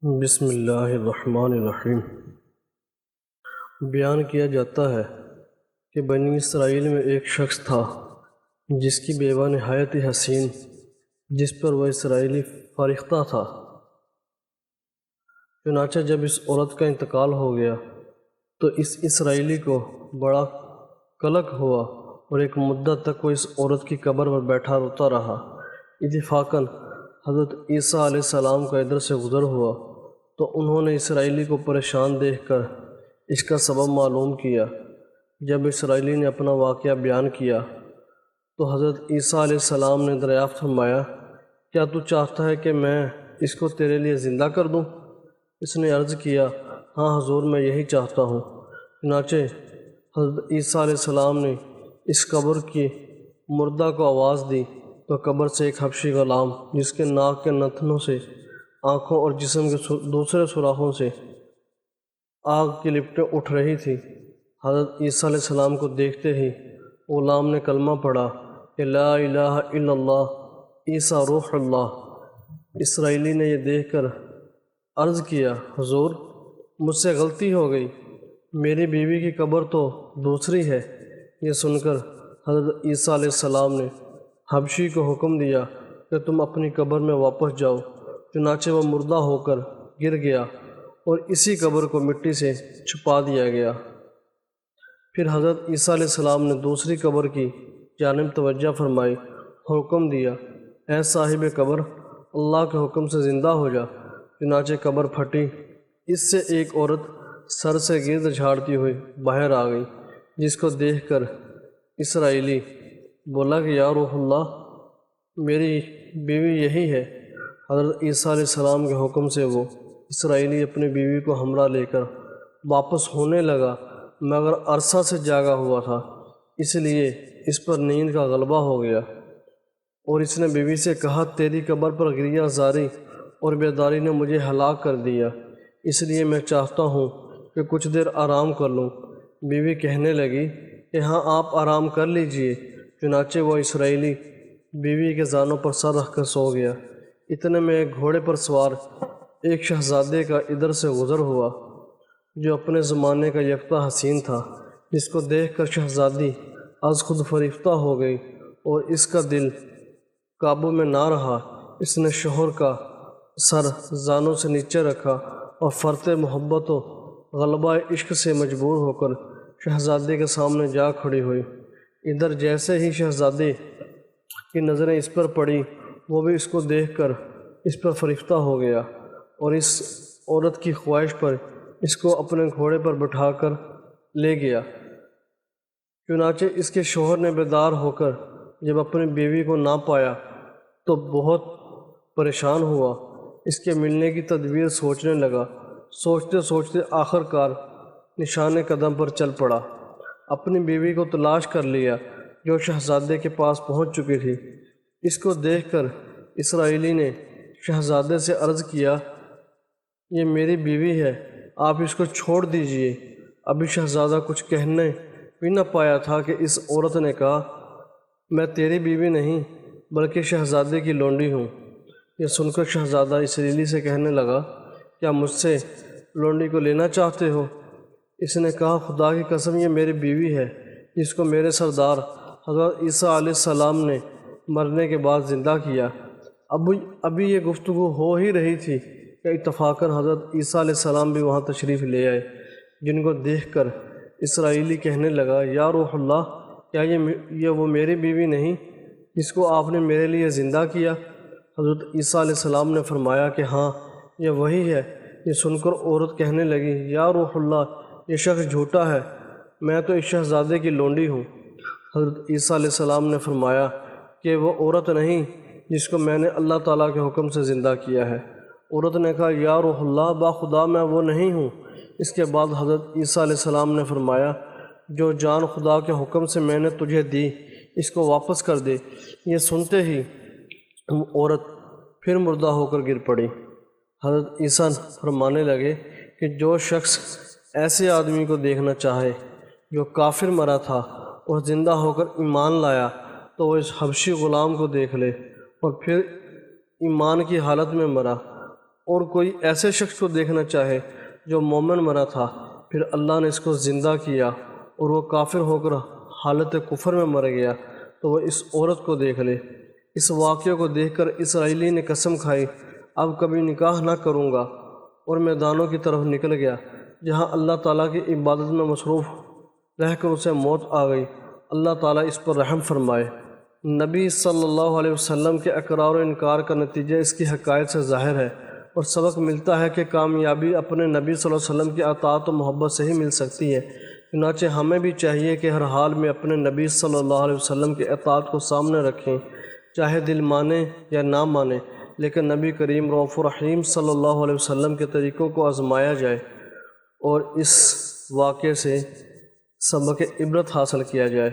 بسم اللہ الرحمن الرحیم۔ بیان کیا جاتا ہے کہ بنی اسرائیل میں ایک شخص تھا جس کی بیوہ نہایت ہی حسین، جس پر وہ اسرائیلی فارختہ تھا۔ چنانچہ جب اس عورت کا انتقال ہو گیا تو اس اسرائیلی کو بڑا قلق ہوا اور ایک مدت تک وہ اس عورت کی قبر پر بیٹھا روتا رہا۔ اتفاقاً حضرت عیسیٰ علیہ السلام کا ادھر سے گزر ہوا تو انہوں نے اسرائیلی کو پریشان دیکھ کر اس کا سبب معلوم کیا۔ جب اسرائیلی نے اپنا واقعہ بیان کیا تو حضرت عیسیٰ علیہ السلام نے دریافت فرمایا، کیا تو چاہتا ہے کہ میں اس کو تیرے لیے زندہ کر دوں؟ اس نے عرض کیا، ہاں حضور، میں یہی چاہتا ہوں۔ چنانچہ حضرت عیسیٰ علیہ السلام نے اس قبر کی مردہ کو آواز دی تو قبر سے ایک حبشی غلام، جس کے ناک کے نتنوں سے، آنکھوں اور جسم کے دوسرے سوراخوں سے آگ کی لپٹیں اٹھ رہی تھی، حضرت عیسیٰ علیہ السلام کو دیکھتے ہی غلام نے کلمہ پڑھا کہ لا الہ الا اللہ عیسیٰ روح اللہ۔ اسرائیلی نے یہ دیکھ کر عرض کیا، حضور، مجھ سے غلطی ہو گئی، میری بیوی کی قبر تو دوسری ہے۔ یہ سن کر حضرت عیسیٰ علیہ السلام نے حبشی کو حکم دیا کہ تم اپنی قبر میں واپس جاؤ۔ چنانچہ وہ مردہ ہو کر گر گیا اور اسی قبر کو مٹی سے چھپا دیا گیا۔ پھر حضرت عیسیٰ علیہ السلام نے دوسری قبر کی جانب توجہ فرمائی اور حکم دیا، اے صاحب قبر، اللہ کے حکم سے زندہ ہو جا۔ چنانچہ قبر پھٹی، اس سے ایک عورت سر سے گرد جھاڑتی ہوئی باہر آ گئی، جس کو دیکھ کر اسرائیلی بولا کہ یا روح اللہ، میری بیوی یہی ہے۔ حضرت عیسیٰ علیہ السلام کے حکم سے وہ اسرائیلی اپنی بیوی کو ہمراہ لے کر واپس ہونے لگا، مگر عرصہ سے جاگا ہوا تھا، اس لیے اس پر نیند کا غلبہ ہو گیا اور اس نے بیوی سے کہا، تیری قبر پر گریہ زاری اور بیداری نے مجھے ہلاک کر دیا، اس لیے میں چاہتا ہوں کہ کچھ دیر آرام کر لوں۔ بیوی کہنے لگی کہ ہاں، آپ آرام کر لیجئے۔ چنانچہ وہ اسرائیلی بیوی کے زانوں پر سر رکھ کر سو گیا۔ اتنے میں ایک گھوڑے پر سوار ایک شہزادے کا ادھر سے گزر ہوا جو اپنے زمانے کا یکتا حسین تھا، جس کو دیکھ کر شہزادی از خود فریفتہ ہو گئی اور اس کا دل قابو میں نہ رہا۔ اس نے شوہر کا سر زانوں سے نیچے رکھا اور فرط محبت و غلبہ عشق سے مجبور ہو کر شہزادے کے سامنے جا کھڑی ہوئی۔ ادھر جیسے ہی شہزادے کی نظریں اس پر پڑی، وہ بھی اس کو دیکھ کر اس پر فریفتہ ہو گیا اور اس عورت کی خواہش پر اس کو اپنے گھوڑے پر بٹھا کر لے گیا۔ چنانچہ اس کے شوہر نے بیدار ہو کر جب اپنی بیوی کو نہ پایا تو بہت پریشان ہوا، اس کے ملنے کی تدبیر سوچنے لگا۔ سوچتے سوچتے آخر کار نشان قدم پر چل پڑا، اپنی بیوی کو تلاش کر لیا جو شہزادے کے پاس پہنچ چکی تھی۔ اس کو دیکھ کر اسرائیلی نے شہزادے سے عرض کیا، یہ میری بیوی ہے، آپ اس کو چھوڑ دیجئے۔ ابھی شہزادہ کچھ کہنے بھی نہ پایا تھا کہ اس عورت نے کہا، میں تیری بیوی نہیں بلکہ شہزادے کی لونڈی ہوں۔ یہ سن کر شہزادہ اسرائیلی سے کہنے لگا، کیا مجھ سے لونڈی کو لینا چاہتے ہو؟ اس نے کہا، خدا کی قسم، یہ میری بیوی ہے جس کو میرے سردار حضرت عیسیٰ علیہ السلام نے مرنے کے بعد زندہ کیا۔ ابھی یہ گفتگو ہو ہی رہی تھی کہ اتفاقاً حضرت عیسیٰ علیہ السلام بھی وہاں تشریف لے آئے، جن کو دیکھ کر اسرائیلی کہنے لگا، یا روح اللہ، کیا یہ وہ میری بیوی نہیں جس کو آپ نے میرے لیے زندہ کیا؟ حضرت عیسیٰ علیہ السلام نے فرمایا کہ ہاں، یہ وہی ہے۔ یہ سن کر عورت کہنے لگی، یا روح اللہ، یہ شخص جھوٹا ہے، میں تو اس شہزادے کی لونڈی ہوں۔ حضرت عیسیٰ علیہ السلام نے فرمایا کہ وہ عورت نہیں جس کو میں نے اللہ تعالیٰ کے حکم سے زندہ کیا ہے۔ عورت نے کہا، یا روح اللہ، باخدا میں وہ نہیں ہوں۔ اس کے بعد حضرت عیسیٰ علیہ السلام نے فرمایا، جو جان خدا کے حکم سے میں نے تجھے دی، اس کو واپس کر دے۔ یہ سنتے ہی عورت پھر مردہ ہو کر گر پڑی۔ حضرت عیسیٰ فرمانے لگے کہ جو شخص ایسے آدمی کو دیکھنا چاہے جو کافر مرا تھا اور زندہ ہو کر ایمان لایا، تو وہ اس حبشی غلام کو دیکھ لے اور پھر ایمان کی حالت میں مرا اور کوئی ایسے شخص کو دیکھنا چاہے جو مومن مرا تھا، پھر اللہ نے اس کو زندہ کیا اور وہ کافر ہو کر حالت کفر میں مر گیا، تو وہ اس عورت کو دیکھ لے۔ اس واقعے کو دیکھ کر اسرائیلی نے قسم کھائی، اب کبھی نکاح نہ کروں گا، اور میدانوں کی طرف نکل گیا جہاں اللہ تعالیٰ کی عبادت میں مصروف رہ کر اسے موت آ گئی۔ اللہ تعالیٰ اس پر رحم فرمائے۔ نبی صلی اللہ علیہ وسلم کے اقرار و انکار کا نتیجہ اس کی حقائق سے ظاہر ہے، اور سبق ملتا ہے کہ کامیابی اپنے نبی صلی اللہ علیہ وسلم کی اطاعت و محبت سے ہی مل سکتی ہے۔ چنانچہ ہمیں بھی چاہیے کہ ہر حال میں اپنے نبی صلی اللہ علیہ وسلم کی اطاعت کو سامنے رکھیں، چاہے دل مانے یا نہ مانے، لیکن نبی کریم رؤوف الرحیم صلی اللہ علیہ وسلم کے طریقوں کو آزمایا جائے اور اس واقعے سے سبق عبرت حاصل کیا جائے۔